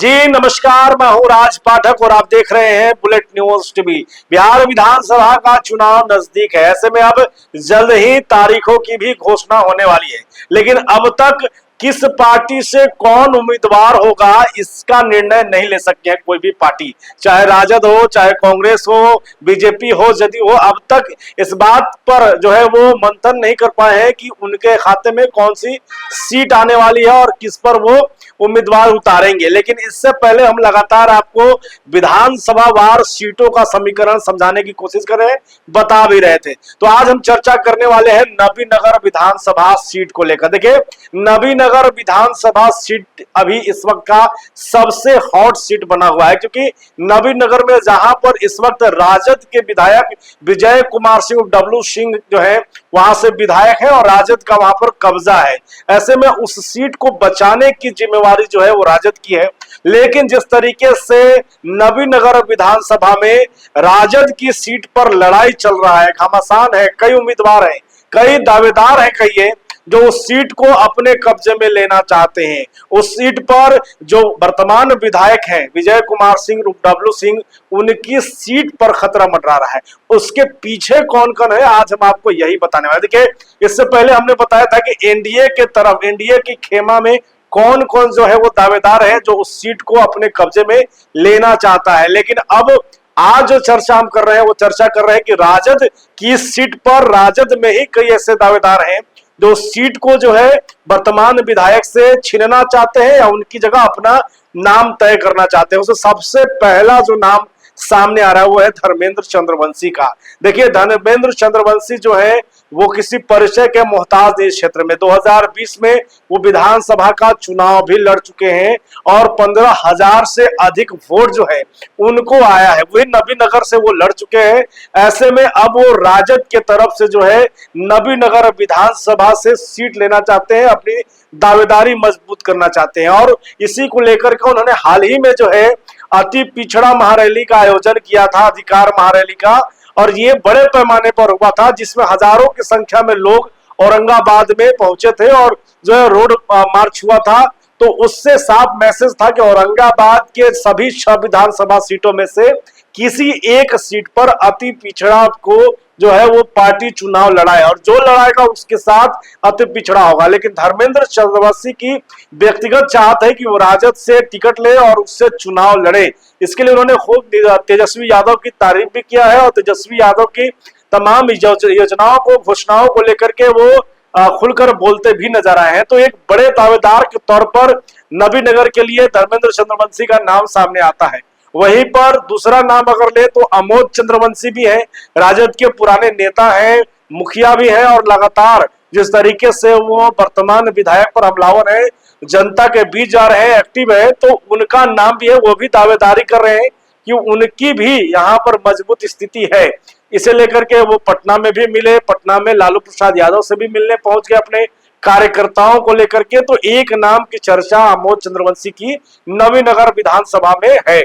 जी नमस्कार, मैं हूं राज पाठक और आप देख रहे हैं बुलेट न्यूज टीवी। बिहार विधानसभा का चुनाव नजदीक है, ऐसे में अब जल्द ही तारीखों की भी घोषणा होने वाली है, लेकिन अब तक किस पार्टी से कौन उम्मीदवार होगा इसका निर्णय नहीं ले सकते हैं कोई भी पार्टी, चाहे राजद हो, चाहे कांग्रेस हो, बीजेपी हो, जदयू हो। अब तक इस बात पर जो है वो मंथन नहीं कर पाए हैं कि उनके खाते में कौन सी सीट आने वाली है और किस पर वो उम्मीदवार उतारेंगे। लेकिन इससे पहले हम लगातार आपको विधानसभा वार सीटों का समीकरण समझाने की कोशिश कर रहे हैं, बता भी रहे थे। तो आज हम चर्चा करने वाले हैं नबीनगर विधानसभा सीट को लेकर। देखिए, नबीनगर विधानसभा सीट अभी इस वक्त का सबसे हॉट सीट बना हुआ है, क्योंकि नबीनगर में जहां पर इस वक्त राजद के विधायक विजय कुमार सिंह डब्लू सिंह जो है वहां से विधायक है और राजद का वहां पर कब्जा है। ऐसे में उस सीट को बचाने की जिम्मेवारी जो है वो राजद की है। लेकिन जिस तरीके से नबीनगर विधानसभा में राजद की सीट पर लड़ाई चल रहा है, घमासान है, कई उम्मीदवार हैं, कई दावेदार हैं, कई जो उस सीट को अपने कब्जे में लेना चाहते हैं। उस सीट पर जो वर्तमान विधायक हैं विजय कुमार सिंह डब्लू सिंह, उनकी सीट पर खतरा मंडरा रहा है। उसके पीछे कौन कौन है आज हम आपको यही बताने वाले। देखिए, इससे पहले हमने बताया था कि एनडीए के तरफ, एनडीए की खेमा में कौन कौन जो है वो दावेदार है जो उस सीट को अपने कब्जे में लेना चाहता है। लेकिन अब आज जो चर्चा हम कर रहे हैं वो चर्चा कर रहे हैं कि राजद की सीट पर राजद में ही कई ऐसे दावेदार हैं जो सीट को जो है वर्तमान विधायक से छीनना चाहते हैं या उनकी जगह अपना नाम तय करना चाहते हैं। उससे सबसे पहला जो नाम सामने आ रहा है वो है धर्मेंद्र चंद्रवंशी का। देखिए, धर्मेंद्र चंद्रवंशी जो है वो किसी परिचय के मोहताज नहीं इस क्षेत्र में। 2020 में वो विधानसभा का चुनाव भी लड़ चुके हैं और 15,000 से अधिक वोट जो है उनको आया है, वही नबीनगर से वो लड़ चुके हैं। ऐसे में अब वो राजद के तरफ से जो है नबीनगर विधानसभा से सीट लेना चाहते हैं, अपनी दावेदारी मजबूत करना चाहते हैं। और इसी को लेकर के उन्होंने हाल ही में जो है अति पिछड़ा महारैली का आयोजन किया था, अधिकार महारैली का, और ये बड़े पैमाने पर हुआ था जिसमें हजारों की संख्या में लोग औरंगाबाद में पहुंचे थे और जो है रोड मार्च हुआ था। तो उससे साफ मैसेज था कि औरंगाबाद के सभी 6 विधानसभा सीटों में से किसी एक सीट पर अति पिछड़ा को जो है वो पार्टी चुनाव लड़ाए और जो लड़ाएगा उसके साथ अति पिछड़ा होगा। लेकिन धर्मेंद्र चंद्रवंशी की व्यक्तिगत चाहत है कि वो राजद से टिकट ले और उससे चुनाव लड़े। इसके लिए उन्होंने खूब तेजस्वी यादव की तारीफ भी किया है और तेजस्वी यादव की तमाम योजनाओं को, घोषणाओं को लेकर के वो खुलकर बोलते भी नजर आए हैं। तो एक बड़े दावेदार के तौर पर नबीनगर के लिए धर्मेंद्र चंद्रवंशी का नाम सामने आता है। वहीं पर दूसरा नाम अगर ले तो अमोद चंद्रवंशी भी है, राजद के पुराने नेता हैं, मुखिया भी हैं और लगातार जिस तरीके से वो वर्तमान विधायक पर हमलावर है, जनता के बीच जा रहे हैं, एक्टिव है, तो उनका नाम भी है, वो भी दावेदारी कर रहे हैं कि उनकी भी यहाँ पर मजबूत स्थिति है। इसे लेकर के वो पटना में भी मिले, पटना में लालू प्रसाद यादव से भी मिलने पहुंच गए अपने कार्यकर्ताओं को लेकर के। तो एक नाम की चर्चा अमोद चंद्रवंशी की नबीनगर विधानसभा में है।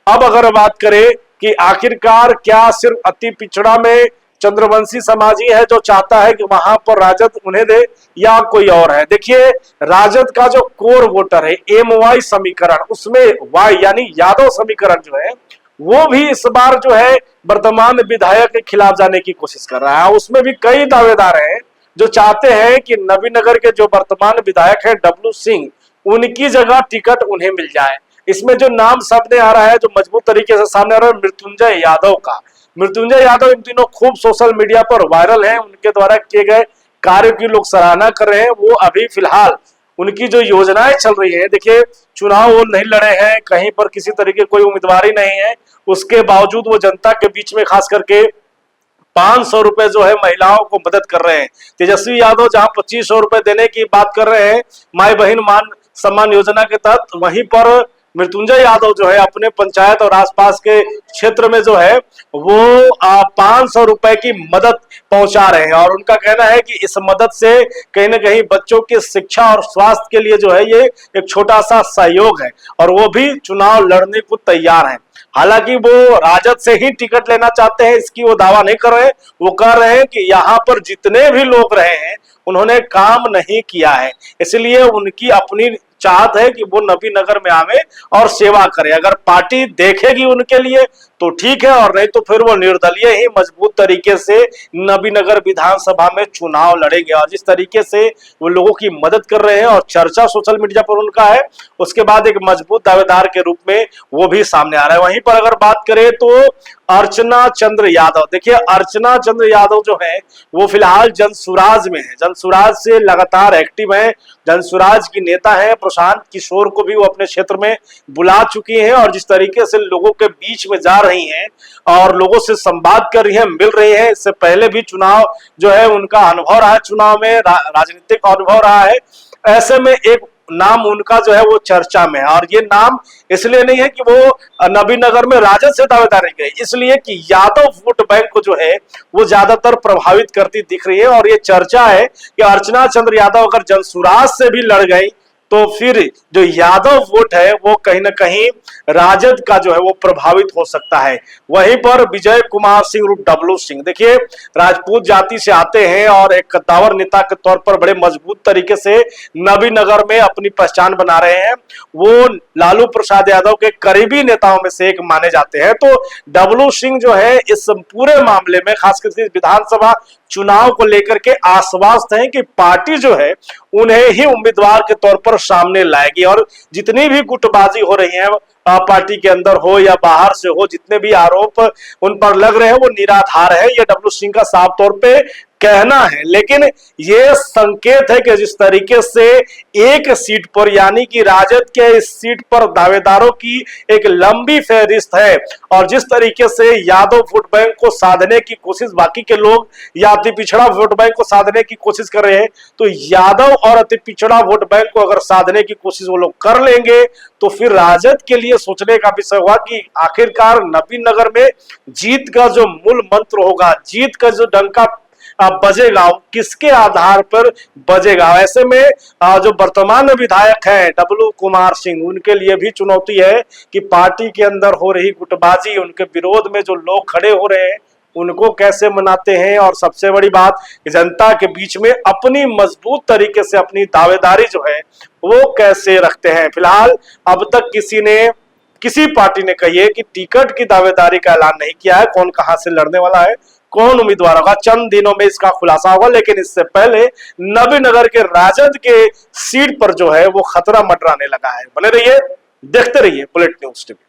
अब अगर बात करें कि आखिरकार क्या सिर्फ अति पिछड़ा में चंद्रवंशी समाज ही है जो चाहता है कि वहां पर राजद उन्हें दे या कोई और है। देखिए, राजद का जो कोर वोटर है MY समीकरण, उसमें Y यानी यादव समीकरण जो है वो भी इस बार जो है वर्तमान विधायक के खिलाफ जाने की कोशिश कर रहा है। उसमें भी कई दावेदार हैं जो चाहते हैं कि नबीनगर के जो वर्तमान विधायक है डब्लू सिंह, उनकी जगह टिकट उन्हें मिल जाए। इसमें जो नाम सामने आ रहा है, जो मजबूत तरीके से सामने आ रहा है, मृत्युंजय यादव का। मृत्युंजय यादव इन दिनों खूब सोशल मीडिया पर वायरल हैं, उनके द्वारा किए गए कार्य की लोग सराहना कर रहे हैं। वो अभी फिलहाल उनकी जो योजनाएं चल रही है, देखिए चुनाव वो नहीं लड़े हैं, कहीं पर किसी तरीके कोई उम्मीदवारी नहीं है, उसके बावजूद वो जनता के बीच में खास करके 500 रुपए जो है महिलाओं को मदद कर रहे हैं। तेजस्वी यादव जहां 2500 रुपए देने की बात कर रहे हैं माई बहन मान सम्मान योजना के तहत, वहीं पर मृत्युंजय यादव जो है अपने पंचायत और आसपास के क्षेत्र में जो है वो 500 रुपए की मदद पहुंचा रहे हैं। और उनका कहना है कि इस मदद से कहीं ना कहीं बच्चों की शिक्षा और स्वास्थ्य के लिए जो है ये एक छोटा सा सहयोग है और वो भी चुनाव लड़ने को तैयार है। हालांकि वो राजद से ही टिकट लेना चाहते हैं, इसकी वो दावा नहीं कर रहे हैं। वो कह रहे हैं कि यहाँ पर जितने भी लोग रहे हैं उन्होंने काम नहीं किया है, इसलिए उनकी अपनी चाहत है कि वो नबीनगर में आवे और सेवा करे। अगर पार्टी देखेगी उनके लिए तो ठीक है, और नहीं तो फिर वो निर्दलीय ही मजबूत तरीके से नबीनगर विधानसभा में चुनाव लड़ेंगे। और जिस तरीके से वो लोगों की मदद कर रहे हैं और चर्चा सोशल मीडिया पर उनका है, उसके बाद एक मजबूत दावेदार के रूप में वो भी सामने आ रहा है। वहीं पर अगर बात करें तो अर्चना चंद्र यादव, देखिए अर्चना चंद्र यादव जो है वो फिलहाल जनसुराज में है, जनसुराज से लगातार एक्टिव है, जनसुराज की नेता है। प्रशांत किशोर को भी वो अपने क्षेत्र में बुला चुकी हैं और जिस तरीके से लोगों के बीच में जा रही हैं और लोगों से संवाद कर रही है, मिल रही है। इससे पहले भी चुनाव जो है उनका अनुभव रहा है, चुनाव में राजनीतिक अनुभव रहा है। ऐसे में एक नाम उनका जो है वो चर्चा में है, और ये नाम इसलिए नहीं है कि वो नबीनगर में राजद से दावेदारी गए, इसलिए कि यादव वोट बैंक को जो है वो ज्यादातर प्रभावित करती दिख रही है। और ये चर्चा है कि अर्चना चंद्र यादव अगर जनसुराज से भी लड़ गई तो फिर जो यादव वोट है वो कहीं ना कहीं राजद का जो है वो प्रभावित हो सकता है। वहीं पर विजय कुमार सिंह उर्फ डब्लू सिंह, देखिए राजपूत जाति से आते हैं और एक कद्दावर नेता के तौर पर बड़े मजबूत तरीके से नबीनगर में अपनी पहचान बना रहे हैं। वो लालू प्रसाद यादव के करीबी नेताओं में से एक माने जाते हैं। तो डब्लू सिंह जो है इस पूरे मामले में खासकर विधानसभा चुनाव को लेकर के आश्वस्त हैं कि पार्टी जो है उन्हें ही उम्मीदवार के तौर पर सामने लाएगी। और जितनी भी गुटबाजी हो रही है पार्टी के अंदर हो या बाहर से हो, जितने भी आरोप उन पर लग रहे हैं वो निराधार है, ये डब्लू सिंह का साफ तौर पे कहना है। लेकिन ये संकेत है कि जिस तरीके से एक सीट पर यानी कि राजद के इस सीट पर दावेदारों की एक लंबी फहरिस्त है और जिस तरीके से यादव वोट बैंक को साधने की कोशिश बाकी के लोग या अति पिछड़ा वोट बैंक को साधने की कोशिश कर रहे हैं, तो यादव और अति पिछड़ा वोट बैंक को अगर साधने की कोशिश वो लोग कर लेंगे तो फिर राजद के लिए सोचने का विषय हुआ कि आखिरकार नबीनगर में जीत का जो मूल मंत्र होगा, जीत का जो डंका बजेगा, किसके आधार पर बजेगा। ऐसे में जो वर्तमान विधायक हैं डब्लू कुमार सिंह, उनके लिए भी चुनौती है कि पार्टी के अंदर हो रही गुटबाजी, उनके विरोध में जो लोग खड़े हो रहे हैं उनको कैसे मनाते हैं, और सबसे बड़ी बात जनता के बीच में अपनी मजबूत तरीके से अपनी दावेदारी जो है वो कैसे रखते हैं। फिलहाल अब तक किसी पार्टी ने कही कि टिकट की दावेदारी का ऐलान नहीं किया है, कौन कहां से लड़ने वाला है, कौन उम्मीदवार होगा, चंद दिनों में इसका खुलासा होगा। लेकिन इससे पहले नबीनगर के राजद के सीट पर जो है वो खतरा मंडराने लगा है। बने रहिए, देखते रहिए बुलेट न्यूज़ टीवी।